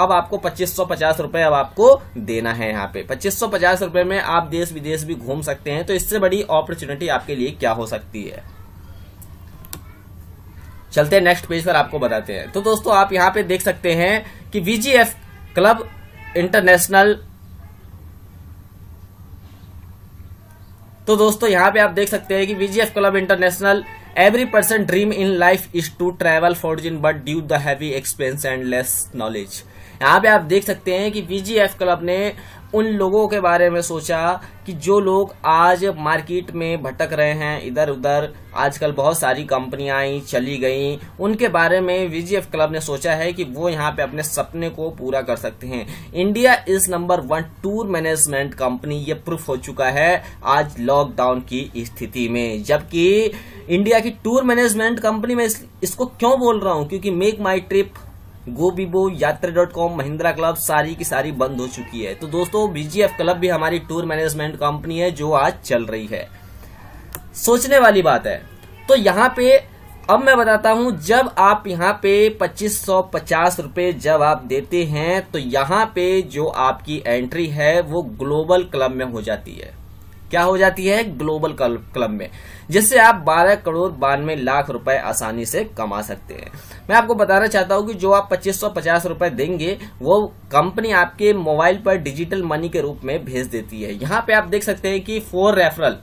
अब आपको 2550 रुपए अब आपको देना है। यहाँ पे 2550 रुपए में आप देश विदेश भी घूम सकते हैं। तो इससे बड़ी अपॉर्चुनिटी आपके लिए क्या हो सकती है। चलते हैं नेक्स्ट पेज पर, आपको बताते हैं। तो दोस्तों आप यहाँ पे देख सकते हैं कि VGF क्लब इंटरनेशनल, तो दोस्तों यहाँ पे आप देख सकते हैं कि VGF club international, every person dream in life is to travel foreign but due the heavy expense and less knowledge. यहाँ पे आप देख सकते हैं कि VGF क्लब ने उन लोगों के बारे में सोचा कि जो लोग आज मार्केट में भटक रहे हैं इधर उधर, आजकल बहुत सारी कंपनियां आई चली गई, उनके बारे में VGF क्लब ने सोचा है कि वो यहाँ पे अपने सपने को पूरा कर सकते हैं। India is number 1 tour management company, ये प्रूफ हो चुका है आज लॉकडाउन की स्थिति में। जबकि इंडिया की टूर मैनेजमेंट कंपनी में इसको क्यों बोल रहा हूं, क्योंकि मेक माई ट्रिप, गोबीबो, यात्रा.com, महिंद्रा क्लब सारी की सारी बंद हो चुकी है। तो दोस्तों VGF क्लब भी हमारी टूर मैनेजमेंट कंपनी है जो आज चल रही है। सोचने वाली बात है। तो यहाँ पे अब मैं बताता हूं, जब आप यहाँ पे 2550 रुपए जब आप देते हैं तो यहाँ पे जो आपकी एंट्री है वो ग्लोबल क्लब में हो जाती है। क्या हो जाती है? ग्लोबल क्लब में, जिससे आप 12 करोड़ 92 लाख रुपए आसानी से कमा सकते हैं। मैं आपको बताना चाहता हूं कि जो आप 2550 रुपए देंगे वो कंपनी आपके मोबाइल पर डिजिटल मनी के रूप में भेज देती है। यहाँ पे आप देख सकते हैं कि 4 रेफरल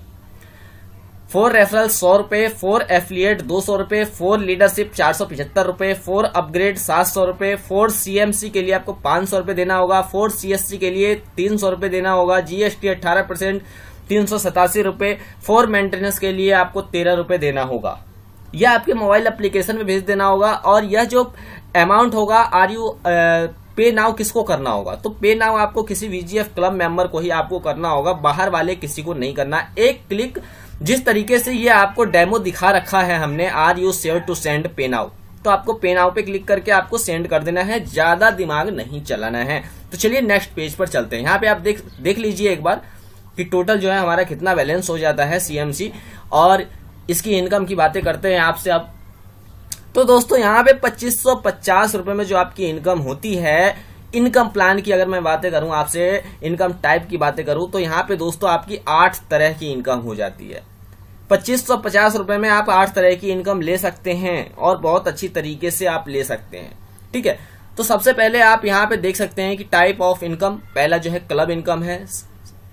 100 रुपए, 4 एफिलिएट 200 रुपए, 4 लीडरशिप 475 रुपए, 4 अपग्रेड 700 रुपए, 4 CMC के लिए आपको 500 रुपए देना होगा, 4 CSC के लिए 300 रुपए देना होगा, GST 18% 387 रुपए, 4 मेंटेनेंस के लिए आपको 13 रुपए देना होगा। यह आपके मोबाइल एप्लीकेशन में भेज देना होगा। और यह जो अमाउंट होगा पे नाउ किसको करना होगा? तो पे नाउ आपको किसी VGF क्लब मेंबर को ही आपको करना होगा, बाहर वाले किसी को नहीं करना। एक क्लिक, जिस तरीके से ये आपको डेमो दिखा रखा है हमने, are you share to send pay now, तो आपको पे नाउ पे क्लिक करके आपको सेंड कर देना है, ज्यादा दिमाग नहीं चलाना है। तो चलिए नेक्स्ट पेज पर चलते हैं। यहाँ पे आप देख लीजिए एक बार कि टोटल जो है हमारा कितना बैलेंस हो जाता है CMC, और इसकी इनकम की बातें करते हैं आपसे अब। तो दोस्तों यहाँ पे 2550 रुपए में जो आपकी इनकम होती है, इनकम प्लान की अगर मैं बातें करूं आपसे, इनकम टाइप की बातें करूं, तो यहाँ पे दोस्तों आपकी 8 तरह की इनकम हो जाती है। 2550 रुपए में आप 8 तरह की इनकम ले सकते हैं और बहुत अच्छी तरीके से आप ले सकते हैं। ठीक है, तो सबसे पहले आप यहाँ पे देख सकते हैं कि टाइप ऑफ इनकम, पहला जो है क्लब इनकम है,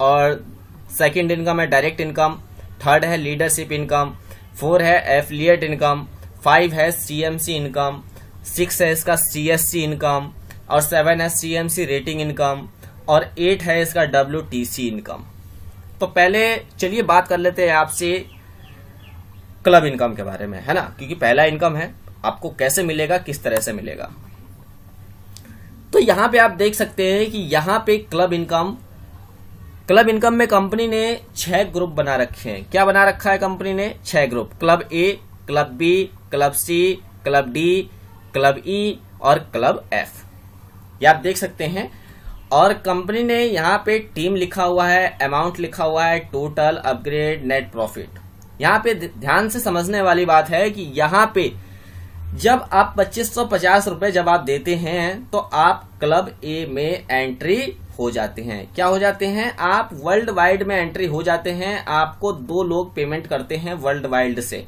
और सेकंड इनकम है डायरेक्ट इनकम, थर्ड है लीडरशिप इनकम, 4 है एफिलिएट इनकम, 5 है CMC इनकम, 6 है इसका CSC इनकम, और 7 है CMC रेटिंग इनकम, और 8 है इसका WTC इनकम। तो पहले चलिए बात कर लेते हैं आपसे क्लब इनकम के बारे में, है ना, क्योंकि पहला इनकम है, आपको कैसे मिलेगा, किस तरह से मिलेगा। तो यहां पे आप देख सकते हैं कि यहां पे क्लब इनकम में कंपनी ने 6 ग्रुप बना रखे हैं। क्या बना रखा है कंपनी ने? 6 group, club A, club B, club C, club D, club E और क्लब F, ये आप देख सकते हैं। और कंपनी ने यहाँ पे टीम लिखा हुआ है, अमाउंट लिखा हुआ है, टोटल, अपग्रेड, नेट प्रॉफिट। यहाँ पे ध्यान से समझने वाली बात है कि यहाँ पे जब आप 2550 रुपए जब आप देते हैं तो आप क्लब A में एंट्री हो जाते हैं। क्या हो जाते हैं? आप वर्ल्ड वाइड में एंट्री हो जाते हैं। आपको 2 लोग पेमेंट करते हैं वर्ल्ड वाइड से,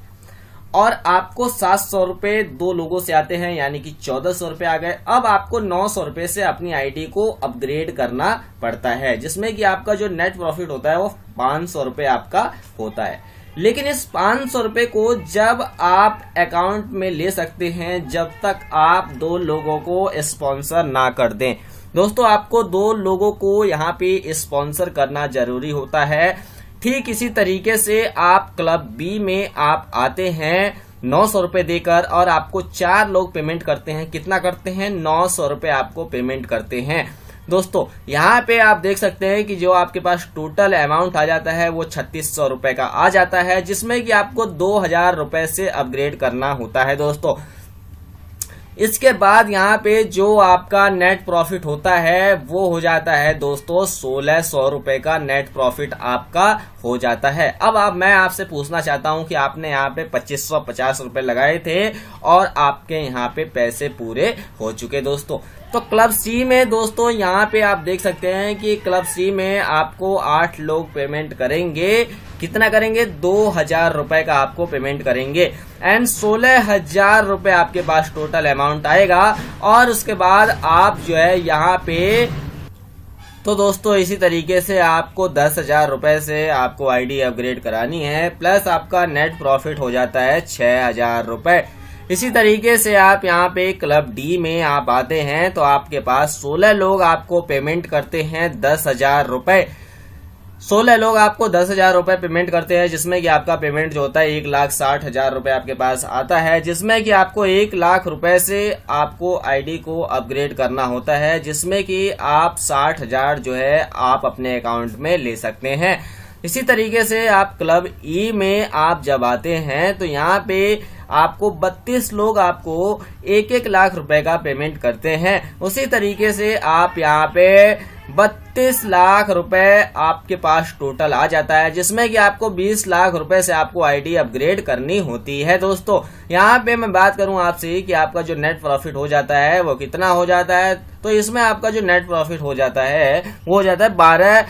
और आपको 700 रुपए 2 लोगों से आते हैं, यानी कि 1400 रुपए आ गए। अब आपको 900 रुपए से अपनी आईडी को अपग्रेड करना पड़ता है, जिसमें कि आपका जो नेट प्रॉफिट होता है वो 500 रुपए आपका होता है। लेकिन इस 500 रुपए को जब आप अकाउंट में ले सकते हैं जब तक आप 2 लोगों को स्पॉन्सर ना कर दें। दोस्तों आपको 2 लोगों को यहाँ पे स्पॉन्सर करना जरूरी होता है। ठीक इसी तरीके से आप क्लब B में आप आते हैं 900 रुपए देकर, और आपको 4 लोग पेमेंट करते हैं। कितना करते हैं? 900 रुपए आपको पेमेंट करते हैं। दोस्तों यहाँ पे आप देख सकते हैं कि जो आपके पास टोटल अमाउंट आ जाता है वो 3600 रुपए का आ जाता है, जिसमें कि आपको 2000 रुपए से अपग्रेड करना होता है। दोस्तों इसके बाद यहाँ पे जो आपका नेट प्रॉफिट होता है वो हो जाता है दोस्तों 1600 रुपए का नेट प्रॉफिट आपका हो जाता है। अब मैं आपसे पूछना चाहता हूँ कि आपने यहाँ पे 2550 रुपए लगाए थे और आपके यहाँ पे पैसे पूरे हो चुके। दोस्तों तो क्लब सी में दोस्तों यहाँ पे आप देख सकते हैं कि क्लब सी में आपको 8 लोग पेमेंट करेंगे। कितना करेंगे? 2000 रुपए का आपको पेमेंट करेंगे एंड 16,000 रुपए आपके पास टोटल अमाउंट आएगा। और उसके बाद आप जो है यहाँ पे तो दोस्तों इसी तरीके से आपको 10,000 रुपए से आपको आईडी अपग्रेड करानी है, प्लस आपका नेट प्रॉफिट हो जाता है 6,000 रुपए। इसी तरीके से आप यहाँ पे क्लब डी में आप आते हैं तो आपके पास 16 लोग आपको पेमेंट करते हैं 10,000 रुपए। 16 लोग आपको 10,000 रुपए पेमेंट करते हैं, जिसमें कि आपका पेमेंट जो होता है 1,60,000 रुपए आपके पास आता है, जिसमें कि आपको 1,00,000 रुपए से आपको आईडी को अपग्रेड करना होता है, जिसमें कि आप 60,000 जो है आप अपने अकाउंट में ले सकते हैं। इसी तरीके से आप क्लब ई में आप जब आते हैं तो यहाँ पे आपको 32 लोग आपको 1-1 लाख रुपए का पेमेंट करते हैं। उसी तरीके से आप यहाँ पे 32 लाख रुपए आपके पास टोटल आ जाता है, जिसमें कि आपको 20 लाख रुपए से आपको आईडी अपग्रेड करनी होती है। दोस्तों यहाँ पे मैं बात करूं आपसे कि आपका जो नेट प्रॉफिट हो जाता है वो कितना हो जाता है, तो इसमें आपका जो नेट प्रॉफिट हो जाता है वो हो जाता है 12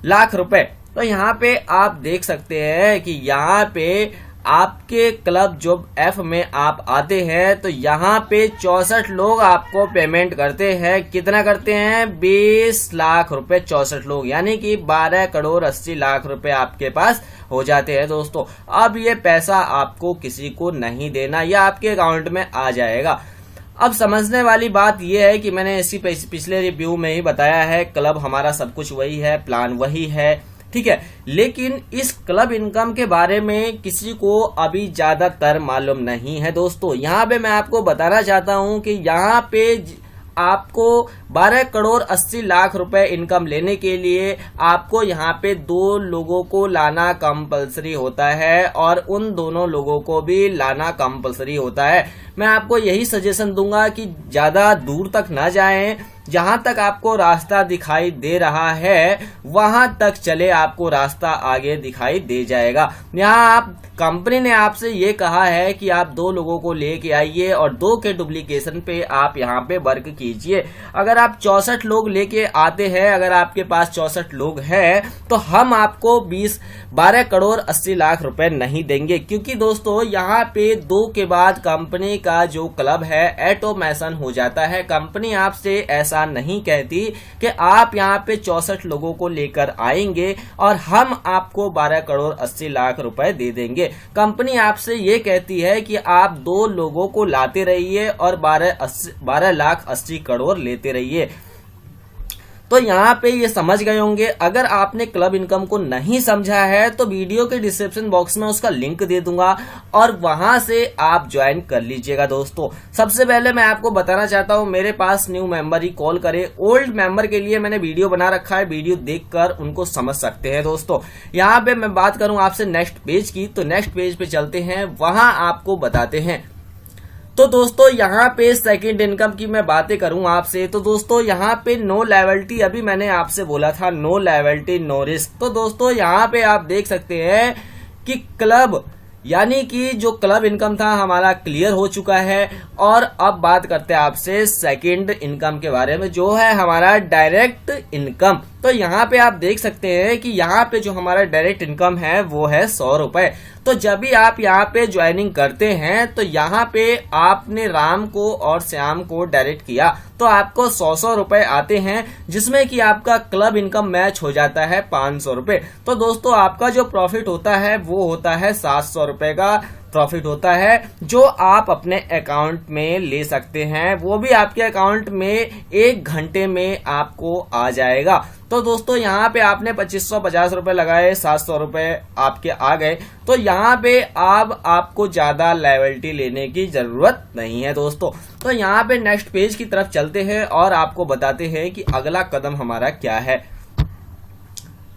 लाख रुपए। तो यहाँ पे आप देख सकते हैं कि यहाँ पे आपके क्लब जो एफ में आप आते हैं तो यहाँ पे 64 लोग आपको पेमेंट करते हैं। कितना करते हैं? 20 लाख रुपए 64 लोग, यानी कि 12 करोड़ 80 लाख रुपए आपके पास हो जाते हैं। दोस्तों अब ये पैसा आपको किसी को नहीं देना, या आपके अकाउंट में आ जाएगा। अब समझने वाली बात यह है कि मैंने इसी पिछले रिव्यू में ही बताया है, क्लब हमारा सब कुछ वही है, प्लान वही है, ठीक है, लेकिन इस क्लब इनकम के बारे में किसी को अभी ज्यादातर मालूम नहीं है। दोस्तों यहाँ पे मैं आपको बताना चाहता हूँ कि यहाँ पे आपको 12 करोड़ 80 लाख रुपए इनकम लेने के लिए आपको यहाँ पे 2 लोगों को लाना कंपलसरी होता है, और उन दोनों लोगों को भी लाना कंपलसरी होता है। मैं आपको यही सजेशन दूंगा कि ज्यादा दूर तक ना जाएं, जहां तक आपको रास्ता दिखाई दे रहा है वहां तक चले, आपको रास्ता आगे दिखाई दे जाएगा। यहाँ आप कंपनी ने आपसे ये कहा है कि आप 2 लोगों को लेके आइए और 2 के डुप्लीकेशन पे आप यहाँ पे वर्क कीजिए। अगर आप 64 लोग लेके आते हैं, अगर आपके पास 64 लोग हैं, तो हम आपको 12 करोड़ 80 लाख रुपए नहीं देंगे, क्योंकि दोस्तों यहाँ पे 2 के बाद कंपनी का जो क्लब है ऑटोमेशन हो जाता है। कंपनी आपसे ऐसा नहीं कहती कि आप यहाँ पे 64 लोगों को लेकर आएंगे और हम आपको 12 करोड़ 80 लाख रुपए दे देंगे। कंपनी आपसे ये कहती है कि आप 2 लोगों को लाते रहिए और 12 लाख 80 करोड़ लेते रहिए। तो यहाँ पे ये समझ गए होंगे। अगर आपने क्लब इनकम को नहीं समझा है तो वीडियो के डिस्क्रिप्शन बॉक्स में उसका लिंक दे दूंगा और वहां से आप ज्वाइन कर लीजिएगा। दोस्तों सबसे पहले मैं आपको बताना चाहता हूँ, मेरे पास न्यू मेंबर ही कॉल करे। ओल्ड मेंबर के लिए मैंने वीडियो बना रखा है, वीडियो देखकर उनको समझ सकते हैं। दोस्तों यहाँ पे मैं बात करूं आपसे नेक्स्ट पेज की, तो नेक्स्ट पेज पे चलते हैं, वहां आपको बताते हैं। तो दोस्तों यहाँ पे सेकंड इनकम की मैं बातें करूं आपसे, तो दोस्तों यहाँ पे नो लायबिलिटी, अभी मैंने आपसे बोला था नो लायबिलिटी नो रिस्क। तो दोस्तों यहाँ पे आप देख सकते हैं कि क्लब यानी कि जो क्लब इनकम था हमारा क्लियर हो चुका है। और अब बात करते हैं आपसे सेकंड इनकम के बारे में, जो है हमारा डायरेक्ट इनकम। तो यहाँ पे आप देख सकते हैं कि यहाँ पे जो हमारा डायरेक्ट इनकम है वो है 100 रुपए। तो जब भी आप यहाँ पे ज्वाइनिंग करते हैं तो यहाँ पे आपने राम को और श्याम को डायरेक्ट किया तो आपको 100 रुपए आते हैं, जिसमें कि आपका क्लब इनकम मैच हो जाता है 500 रुपए। तो दोस्तों आपका जो प्रॉफिट होता है वो होता है 700 रुपए का प्रॉफिट होता है, जो आप अपने अकाउंट में ले सकते हैं। वो भी आपके अकाउंट में 1 घंटे में आपको आ जाएगा। तो दोस्तों यहाँ पे आपने 2550 रुपए लगाए, 700 रुपए आपके आ गए। तो यहाँ पे अब आपको ज्यादा लायबिलिटी लेने की जरूरत नहीं है। दोस्तों तो यहाँ पे नेक्स्ट पेज की तरफ चलते हैं और आपको बताते हैं कि अगला कदम हमारा क्या है।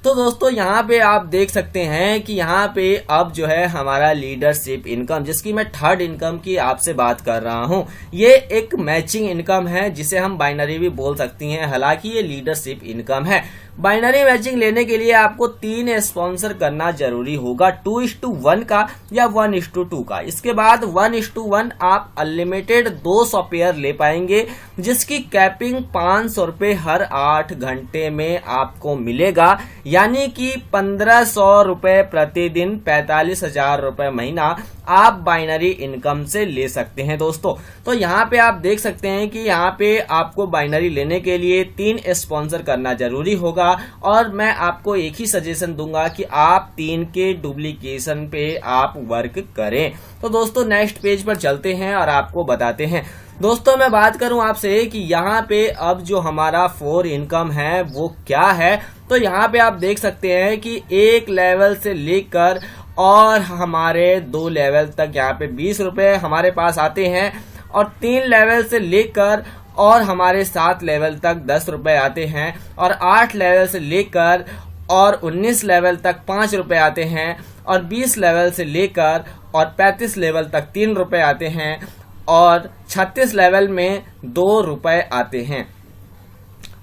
तो दोस्तों यहाँ पे आप देख सकते हैं कि यहाँ पे अब जो है हमारा लीडरशिप इनकम, जिसकी मैं थर्ड इनकम की आपसे बात कर रहा हूँ, ये एक मैचिंग इनकम है जिसे हम बाइनरी भी बोल सकती हैं। हालांकि ये लीडरशिप इनकम है। बाइनरी मैचिंग लेने के लिए आपको 3 स्पॉन्सर करना जरूरी होगा, 2:1 का या 1:2 का। इसके बाद 1:1 आप अनलिमिटेड 200 पेयर ले पाएंगे, जिसकी कैपिंग 500 रुपए हर 8 घंटे में आपको मिलेगा, यानी कि 1500 रुपए प्रतिदिन, 45,000 रुपए महीना आप बाइनरी इनकम से ले सकते हैं दोस्तों। तो यहाँ पे आप देख सकते हैं कि यहाँ पे आपको बाइनरी लेने के लिए 3 स्पॉन्सर करना जरूरी होगा, और मैं आपको एक ही सजेशन दूंगा कि आप 3 के डुप्लीकेशन पे आप वर्क करें। तो दोस्तों नेक्स्ट पेज पर चलते हैं और आपको बताते हैं। दोस्तों मैं बात करूं आपसे कि यहाँ पे अब जो हमारा 4 इनकम है वो क्या है। तो यहाँ पे आप देख सकते हैं कि 1 लेवल से लेकर और हमारे 2 लेवल तक यहाँ पे 20 रुपए हमारे पास आते हैं, और 3 लेवल से लेकर और हमारे 7 लेवल तक 10 रुपए आते हैं, और 8 लेवल से लेकर और 19 लेवल तक 5 रुपए आते हैं, और 20 लेवल से लेकर और 35 लेवल तक 3 रुपए आते हैं, और 36 लेवल में 2 रुपए आते हैं।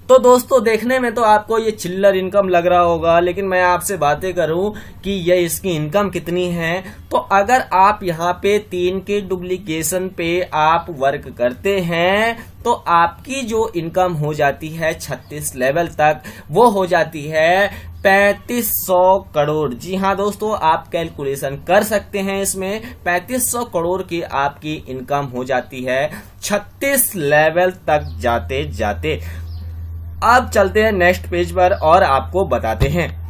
तो दोस्तों देखने में तो आपको ये चिल्लर इनकम लग रहा होगा, लेकिन मैं आपसे बातें करूं कि ये इसकी इनकम कितनी है। तो अगर आप यहाँ पे 3 के डुप्लीकेशन पे आप वर्क करते हैं तो आपकी जो इनकम हो जाती है 36 लेवल तक, वो हो जाती है 3500 करोड़। जी हाँ दोस्तों, आप कैलकुलेशन कर सकते हैं, इसमें 3500 करोड़ की आपकी इनकम हो जाती है 36 लेवल तक जाते जाते। अब चलते हैं नेक्स्ट पेज पर और आपको बताते हैं।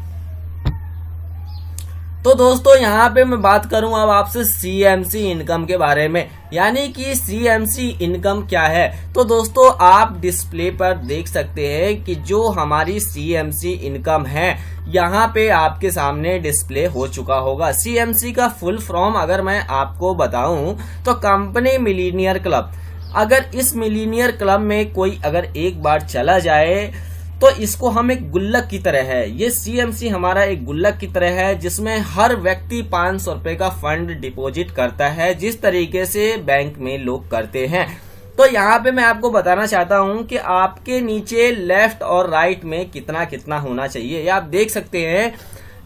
तो दोस्तों यहाँ पे मैं बात करूं अब आपसे सीएमसी इनकम के बारे में, यानी कि सीएमसी इनकम क्या है। तो दोस्तों आप डिस्प्ले पर देख सकते हैं कि जो हमारी सीएमसी इनकम है यहाँ पे आपके सामने डिस्प्ले हो चुका होगा। सीएमसी का फुल फॉर्म अगर मैं आपको बताऊं तो कंपनी मिलीनियर क्लब। अगर इस मिलीनियर क्लब में कोई अगर एक बार चला जाए तो इसको हम एक गुल्लक की तरह है, ये सीएमसी हमारा एक गुल्लक की तरह है, जिसमें हर व्यक्ति 500 रुपए का फंड डिपॉजिट करता है, जिस तरीके से बैंक में लोग करते हैं। तो यहाँ पे मैं आपको बताना चाहता हूँ कि आपके नीचे लेफ्ट और राइट में कितना कितना होना चाहिए। ये आप देख सकते हैं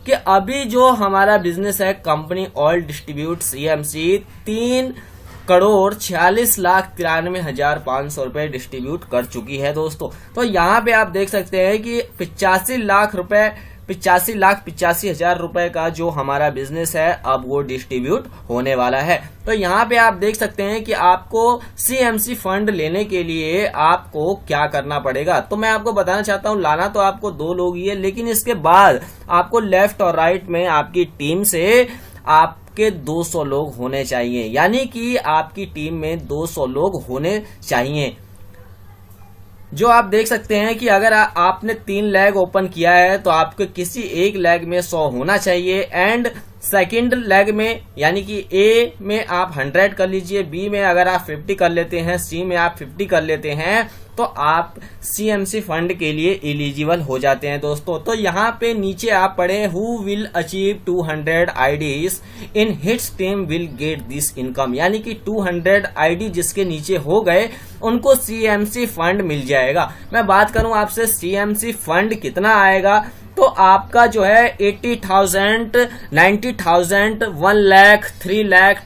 कि अभी जो हमारा बिजनेस है कंपनी ऑयल डिस्ट्रीब्यूट सीएमसी 3,46,93,500 रुपए डिस्ट्रीब्यूट कर चुकी है दोस्तों। तो यहाँ पे आप देख सकते हैं कि 85,85,85,000 रुपए का जो हमारा बिजनेस है अब वो डिस्ट्रीब्यूट होने वाला है। तो यहाँ पे आप देख सकते हैं कि आपको सीएमसी फंड लेने के लिए आपको क्या करना पड़ेगा। तो मैं आपको बताना चाहता हूँ, लाना तो आपको 2 लोग ही है, लेकिन इसके बाद आपको लेफ्ट और राइट में आपकी टीम से आपके 200 लोग होने चाहिए, यानी कि आपकी टीम में 200 लोग होने चाहिए। जो आप देख सकते हैं कि अगर आपने 3 लेग ओपन किया है तो आपके किसी एक लेग में 100 होना चाहिए, एंड सेकंड लेग में यानी कि ए में आप 100 कर लीजिए, बी में अगर आप 50 कर लेते हैं, सी में आप 50 कर लेते हैं, तो आप सीएमसी फंड के लिए एलिजिबल हो जाते हैं दोस्तों। तो यहाँ पे नीचे आप पढ़े who will achieve 200 IDs in his team will get this income, यानी कि 200 आईडी जिसके नीचे हो गए उनको सीएमसी फंड मिल जाएगा। मैं बात करूं आपसे सीएमसी फंड कितना आएगा, तो आपका जो है 80,000, 90,000, 1 लाख, 3 लाख,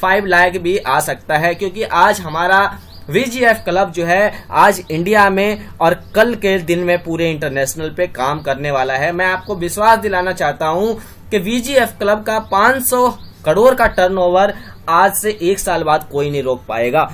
5 लाख भी आ सकता है, क्योंकि आज हमारा वीजीएफ क्लब जो है आज इंडिया में और कल के दिन में पूरे इंटरनेशनल पे काम करने वाला है। मैं आपको विश्वास दिलाना चाहता हूं कि वीजीएफ क्लब का 500 करोड़ का टर्नओवर आज से 1 साल बाद कोई नहीं रोक पाएगा।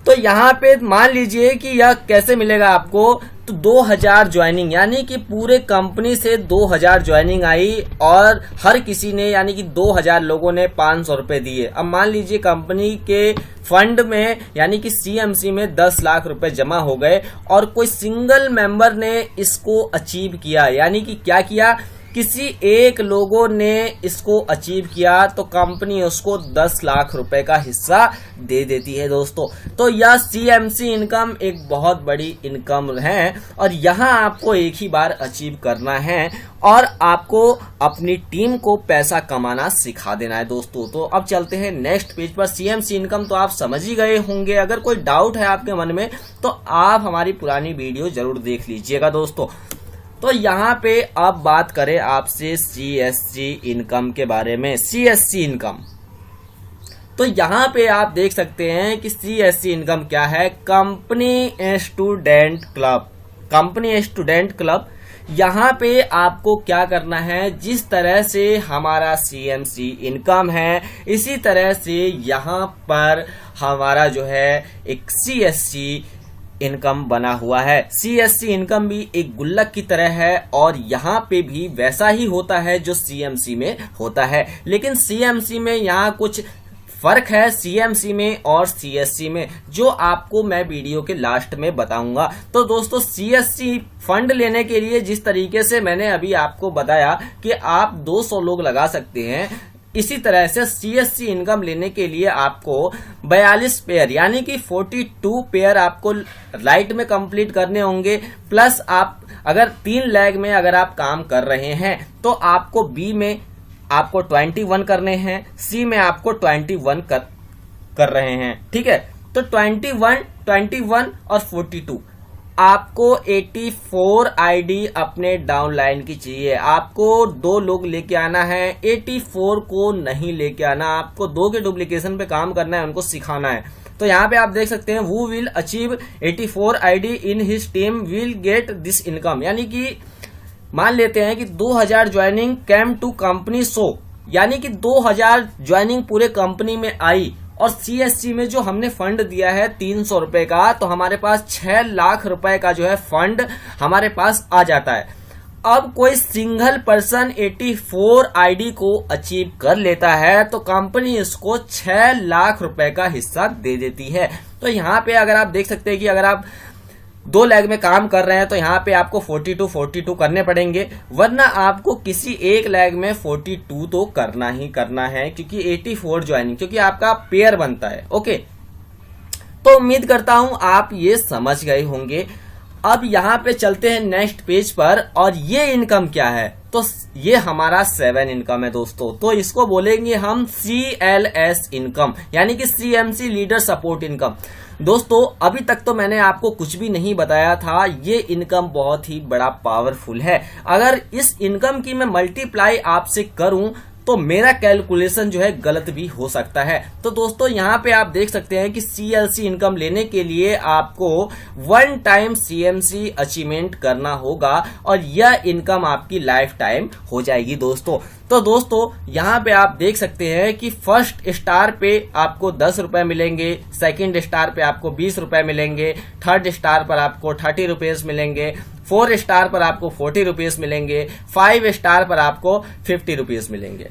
तो यहाँ पे मान लीजिए कि यह कैसे मिलेगा आपको, तो 2000 ज्वाइनिंग, यानी कि पूरे कंपनी से 2000 ज्वाइनिंग आई और हर किसी ने यानी कि 2000 लोगों ने 500 रुपए दिए। अब मान लीजिए कंपनी के फंड में यानी कि सीएमसी में 10 लाख रुपए जमा हो गए और कोई सिंगल मेंबर ने इसको अचीव किया, यानी कि क्या किया, किसी एक लोगों ने इसको अचीव किया तो कंपनी उसको 10 लाख रुपए का हिस्सा दे देती है दोस्तों। तो यह सीएमसी इनकम एक बहुत बड़ी इनकम है और यहाँ आपको एक ही बार अचीव करना है और आपको अपनी टीम को पैसा कमाना सिखा देना है दोस्तों। तो अब चलते हैं नेक्स्ट पेज पर। सीएमसी इनकम तो आप समझ ही गए होंगे, अगर कोई डाउट है आपके मन में तो आप हमारी पुरानी वीडियो जरूर देख लीजिएगा दोस्तों। तो यहाँ पे अब बात करें आपसे सीएससी इनकम के बारे में। सीएससी इनकम, तो यहाँ पे आप देख सकते हैं कि सीएससी इनकम क्या है। Company student club, company student club, यहाँ पे आपको क्या करना है, जिस तरह से हमारा सीएमसी इनकम है इसी तरह से यहाँ पर हमारा जो है एक सीएससी इनकम बना हुआ है। सीएससी इनकम भी एक गुल्लक की तरह है और यहाँ पे भी वैसा ही होता है जो सीएमसी में होता है, लेकिन सीएमसी में यहाँ कुछ फर्क है सीएमसी में और सीएससी में, जो आपको मैं वीडियो के लास्ट में बताऊंगा। तो दोस्तों सीएससी फंड लेने के लिए जिस तरीके से मैंने अभी आपको बताया कि आप 200 लोग लगा सकते हैं, इसी तरह से सीएससी इनकम लेने के लिए आपको 42 पेयर यानी कि 42 पेयर आपको राइट में कंप्लीट करने होंगे। प्लस आप अगर 3 लेग में अगर आप काम कर रहे हैं तो आपको बी में आपको 21 करने हैं, सी में आपको 21 कर रहे हैं, ठीक है। तो 21 और 42 आपको 84 आईडी अपने डाउनलाइन की चाहिए। आपको 2 लोग लेके आना है, 84 को नहीं लेके आना। आपको 2 के डुप्लीकेशन पे काम करना है, उनको सिखाना है। तो यहाँ पे आप देख सकते हैं who will achieve 84 ID in his team will get this income, यानी कि मान लेते हैं कि 2000 joining came to company show, यानी कि 2000 ज्वाइनिंग पूरे कंपनी में आई और सीएससी में जो हमने फंड दिया है 300 रुपए का, तो हमारे पास 6 लाख रुपए का जो है फंड हमारे पास आ जाता है। अब कोई सिंगल पर्सन 84 आईडी को अचीव कर लेता है तो कंपनी इसको 6 लाख रुपए का हिस्सा दे देती है। तो यहाँ पे अगर आप देख सकते हैं कि अगर आप 2 लेग में काम कर रहे हैं तो यहाँ पे आपको 42 करने पड़ेंगे, वरना आपको किसी एक लेग में 42 तो करना ही करना है, क्योंकि 84 ज्वाइनिंग, क्योंकि आपका पेयर बनता है। ओके, तो उम्मीद करता हूं आप ये समझ गए होंगे। अब यहाँ पे चलते हैं नेक्स्ट पेज पर, और ये इनकम क्या है, तो ये हमारा 7 इनकम है दोस्तों। तो इसको बोलेंगे हम CLS इनकम, यानी कि CMC लीडर सपोर्ट इनकम। दोस्तों अभी तक तो मैंने आपको कुछ भी नहीं बताया था, ये इनकम बहुत ही बड़ा पावरफुल है। अगर इस इनकम की मैं मल्टीप्लाई आपसे करूं तो मेरा कैलकुलेशन जो है गलत भी हो सकता है। तो दोस्तों यहाँ पे आप देख सकते हैं कि CLC इनकम लेने के लिए आपको 1 टाइम CMC अचीवमेंट करना होगा और यह इनकम आपकी लाइफ टाइम हो जाएगी दोस्तों। तो दोस्तों यहाँ पे आप देख सकते हैं कि फर्स्ट स्टार पे आपको 10 रुपए मिलेंगे, सेकंड स्टार पे आपको 20 रुपए मिलेंगे, थर्ड स्टार पर आपको 30 रुपीज मिलेंगे, 4 स्टार पर आपको 40 रुपीज मिलेंगे, 5 स्टार पर आपको 50 रुपीज मिलेंगे।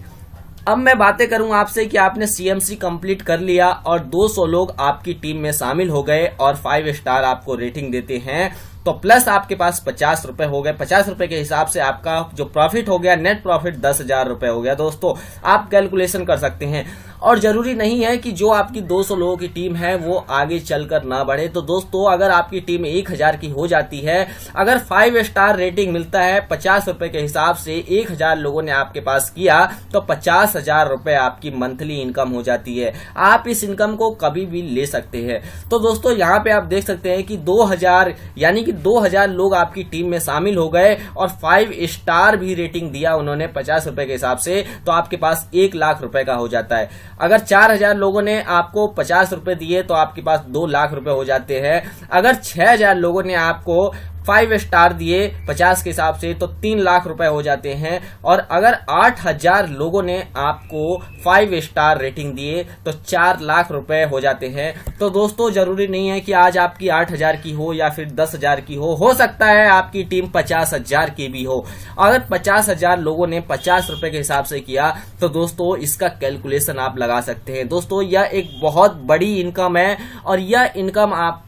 अब मैं बातें करूं आपसे कि आपने CMC कंप्लीट कर लिया और 200 लोग आपकी टीम में शामिल हो गए और 5 स्टार आपको रेटिंग देते हैं, तो प्लस आपके पास 50 रुपए हो गए। 50 रुपए के हिसाब से आपका जो प्रॉफिट हो गया, नेट प्रॉफिट 10,000 रुपए हो गया। दोस्तों आप कैलकुलेशन कर सकते हैं, और जरूरी नहीं है कि जो आपकी 200 लोगों की टीम है वो आगे चलकर ना बढ़े। तो दोस्तों अगर आपकी टीम 1000 की हो जाती है, अगर 5 स्टार रेटिंग मिलता है 50 रुपए के हिसाब से, 1000 लोगों ने आपके पास किया तो 50,000 रुपए आपकी मंथली इनकम हो जाती है। आप इस इनकम को कभी भी ले सकते हैं। तो दोस्तों यहाँ पे आप देख सकते हैं कि 2000 यानी कि 2000 लोग आपकी टीम में शामिल हो गए और 5 स्टार भी रेटिंग दिया उन्होंने 50 रुपए के हिसाब से, तो आपके पास 1 लाख रुपए का हो जाता है। अगर 4000 लोगों ने आपको 50 रुपए दिए तो आपके पास 2 लाख रुपए हो जाते हैं। अगर 6000 लोगों ने आपको 5 स्टार दिए 50 के हिसाब से तो 3 लाख रुपए हो जाते हैं, और अगर 8000 लोगों ने आपको 5 स्टार रेटिंग दिए तो 4 लाख रुपए हो जाते हैं। तो दोस्तों जरूरी नहीं है कि आज आपकी 8000 की हो या फिर 10,000 की हो सकता है आपकी टीम 50,000 की भी हो। अगर 50,000 लोगों ने 50 रुपए के हिसाब से किया तो दोस्तों इसका कैलकुलेशन आप लगा सकते हैं। दोस्तों यह एक बहुत बड़ी इनकम है, और यह इनकम आप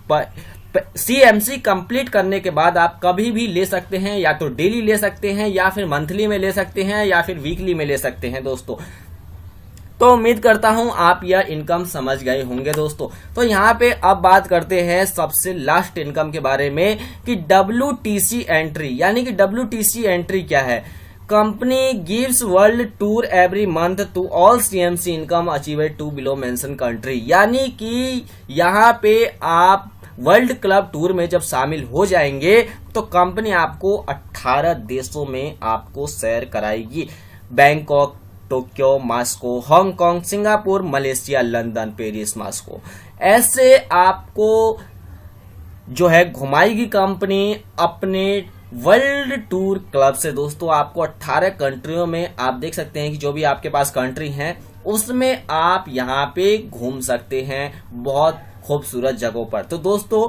CMC कंप्लीट करने के बाद आप कभी भी ले सकते हैं, या तो डेली ले सकते हैं, या फिर मंथली में ले सकते हैं, या फिर वीकली में ले सकते हैं दोस्तों। तो उम्मीद करता हूं आप यह इनकम समझ गए होंगे दोस्तों। तो यहाँ पे अब बात करते हैं सबसे लास्ट इनकम के बारे में कि WTC एंट्री, यानी कि WTC एंट्री क्या है। Company gives world tour every month to all CMC income achieved to below mention country, यानी कि यहाँ पे आप वर्ल्ड क्लब टूर में जब शामिल हो जाएंगे तो कंपनी आपको 18 देशों में आपको सैर कराएगी। Bangkok, Tokyo, Moscow, Hong Kong, Singapore, Malaysia, London, Paris, Moscow, ऐसे आपको जो है घुमाएगी कंपनी अपने वर्ल्ड टूर क्लब से। दोस्तों आपको 18 कंट्रियों में आप देख सकते हैं कि जो भी आपके पास कंट्री हैं उसमें आप यहाँ पे घूम सकते हैं बहुत खूबसूरत जगहों पर। तो दोस्तों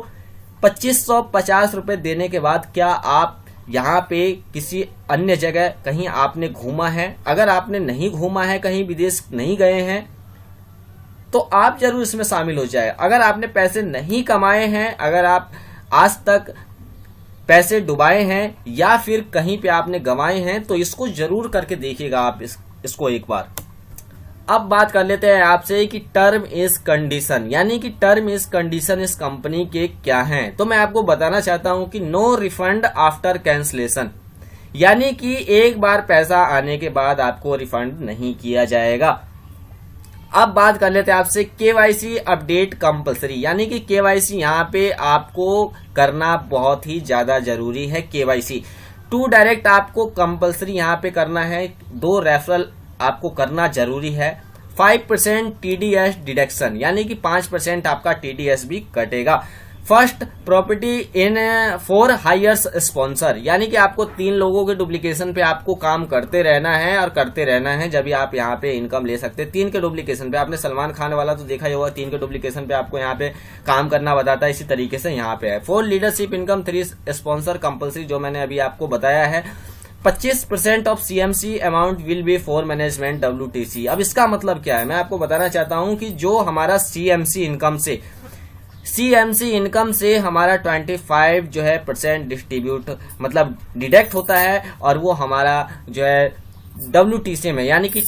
2550 रुपए देने के बाद क्या आप यहाँ पे किसी अन्य जगह कहीं आपने घूमा है? अगर आपने नहीं घूमा है, कहीं विदेश नहीं गए हैं, तो आप जरूर इसमें शामिल हो जाए। अगर आपने पैसे नहीं कमाए हैं, अगर आप आज तक पैसे डुबाए हैं या फिर कहीं पे आपने गंवाए हैं, तो इसको जरूर करके देखिएगा आप इसको एक बार। अब बात कर लेते हैं आपसे कि टर्म इज कंडीशन, यानी कि टर्म इज कंडीशन इस कंपनी के क्या हैं। तो मैं आपको बताना चाहता हूं कि नो रिफंड आफ्टर कैंसलेशन, यानी कि एक बार पैसा आने के बाद आपको रिफंड नहीं किया जाएगा। अब बात कर लेते हैं आपसे केवाईसी अपडेट कंपलसरी, यानी कि केवाईसी यहाँ पे आपको करना बहुत ही ज्यादा जरूरी है। केवाईसी टू डायरेक्ट आपको कंपलसरी यहाँ पे करना है, 2 रेफरल आपको करना जरूरी है। 5% TDS डिडक्शन, यानी कि 5% आपका TDS भी कटेगा। First property in 4 hires sponsor, यानी कि आपको 3 लोगों के डुप्लीकेशन पे आपको काम करते रहना है और करते रहना है, जब भी आप यहाँ पे इनकम ले सकते हैं। 3 के डुप्लीकेशन पे आपने सलमान खान वाला तो देखा ही होगा, 3 के डुप्लीकेशन पे आपको यहाँ पे काम करना बताता है। इसी तरीके से यहाँ पे है 4 लीडरशिप इनकम, 3 स्पॉन्सर कंपल्सरी, जो मैंने अभी आपको बताया है। 25% of CMC amount will be for management WTC। अब इसका मतलब क्या है, मैं आपको बताना चाहता हूं कि जो हमारा CMC इनकम से हमारा 25 जो है % डिस्ट्रीब्यूट मतलब डिडक्ट होता है, और वो हमारा जो है WTC में, यानी कि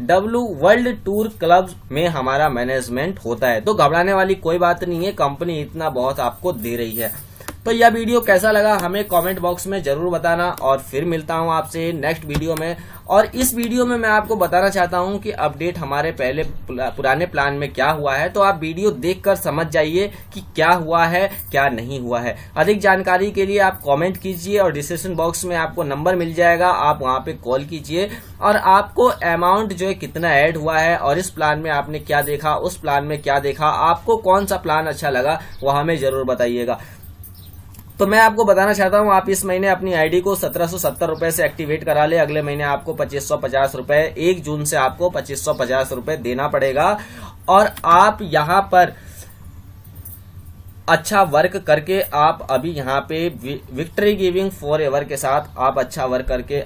वर्ल्ड टूर क्लब में हमारा मैनेजमेंट होता है। तो घबराने वाली कोई बात नहीं है, कंपनी इतना बहुत आपको दे रही है। तो यह वीडियो कैसा लगा हमें कमेंट बॉक्स में जरूर बताना, और फिर मिलता हूं आपसे नेक्स्ट वीडियो में। और इस वीडियो में मैं आपको बताना चाहता हूं कि अपडेट हमारे पहले पुराने प्लान में क्या हुआ है, तो आप वीडियो देखकर समझ जाइए कि क्या हुआ है क्या नहीं हुआ है। अधिक जानकारी के लिए आप कमेंट कीजिए, और डिस्क्रिप्शन बॉक्स में आपको नंबर मिल जाएगा, आप वहां पे कॉल कीजिए, और आपको अमाउंट जो है कितना ऐड हुआ है, और इस प्लान में आपने क्या देखा, उस प्लान में क्या देखा, आपको कौन सा प्लान अच्छा लगा, वह हमें जरूर बताइएगा। तो मैं आपको बताना चाहता हूं, आप इस महीने अपनी आईडी को 1770 रुपए से एक्टिवेट करा ले। अगले महीने आपको 2550 रुपए, 1 जून से आपको 2550 रुपए देना पड़ेगा, और आप यहां पर अच्छा वर्क करके आप अभी यहाँ पे विक्ट्री गिविंग फॉर एवर के साथ आप अच्छा वर्क करके